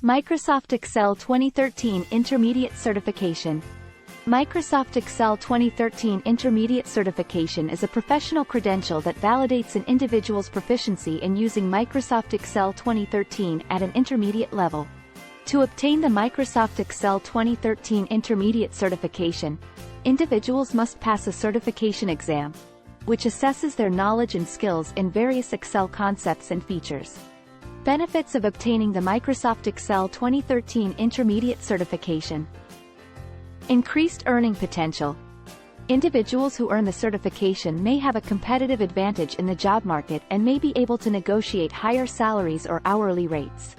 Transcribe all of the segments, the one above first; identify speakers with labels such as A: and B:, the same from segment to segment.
A: Microsoft Excel 2013 Intermediate Certification. Microsoft Excel 2013 Intermediate Certification is a professional credential that validates an individual's proficiency in using Microsoft Excel 2013 at an intermediate level. To obtain the Microsoft Excel 2013 Intermediate Certification, individuals must pass a certification exam, which assesses their knowledge and skills in various Excel concepts and features. Benefits of obtaining the Microsoft Excel 2013 Intermediate Certification. Increased earning potential. Individuals who earn the certification may have a competitive advantage in the job market and may be able to negotiate higher salaries or hourly rates.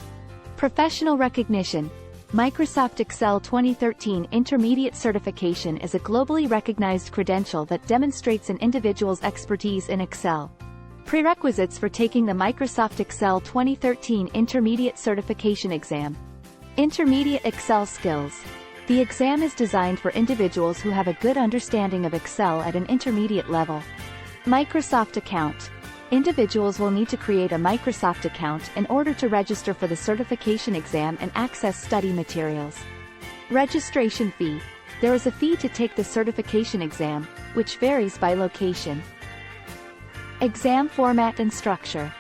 A: Professional recognition. Microsoft Excel 2013 Intermediate Certification is a globally recognized credential that demonstrates an individual's expertise in Excel. Prerequisites for taking the Microsoft Excel 2013 Intermediate Certification Exam. Intermediate Excel Skills. The exam is designed for individuals who have a good understanding of Excel at an intermediate level. Microsoft Account. Individuals will need to create a Microsoft account in order to register for the certification exam and access study materials. Registration fee. There is a fee to take the certification exam, which varies by location. Exam format and structure.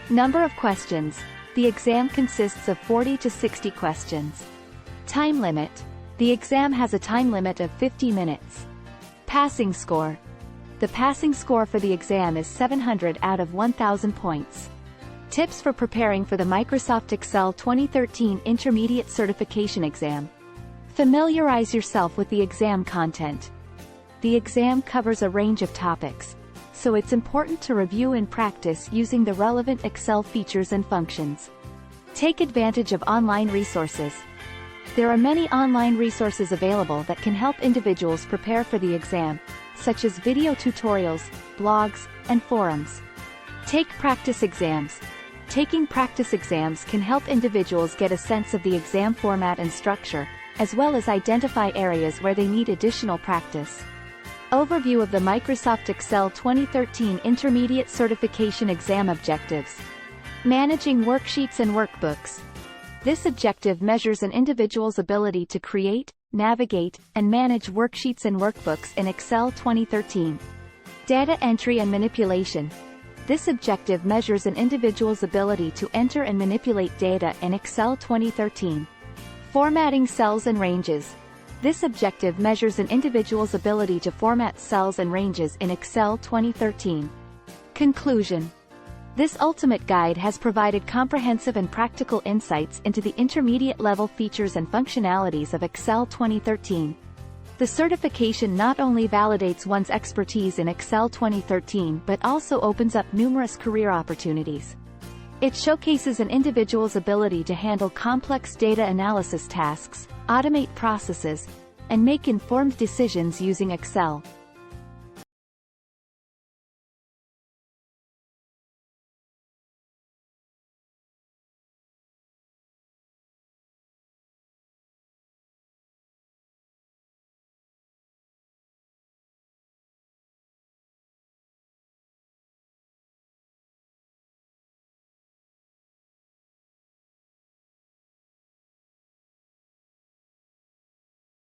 A: Number of questions. The exam consists of 40 to 60 questions. Time limit. The exam has a time limit of 50 minutes. Passing score. The passing score for the exam is 700 out of 1,000 points. Tips for preparing for the Microsoft Excel 2013 Intermediate Certification Exam. Familiarize yourself with the exam content. The exam covers a range of topics, so it's important to review and practice using the relevant Excel features and functions. Take advantage of online resources. There are many online resources available that can help individuals prepare for the exam, such as video tutorials, blogs, and forums. Take practice exams. Taking practice exams can help individuals get a sense of the exam format and structure, as well as identify areas where they need additional practice. Overview of the Microsoft Excel 2013 Intermediate Certification Exam Objectives. Managing worksheets and workbooks. This objective measures an individual's ability to create, navigate, and manage worksheets and workbooks in Excel 2013. Data entry and manipulation. This objective measures an individual's ability to enter and manipulate data in Excel 2013. Formatting cells and ranges. This objective measures an individual's ability to format cells and ranges in Excel 2013. Conclusion. This ultimate guide has provided comprehensive and practical insights into the intermediate-level features and functionalities of Excel 2013. The certification not only validates one's expertise in Excel 2013 but also opens up numerous career opportunities. It showcases an individual's ability to handle complex data analysis tasks, automate processes, and make informed decisions using Excel.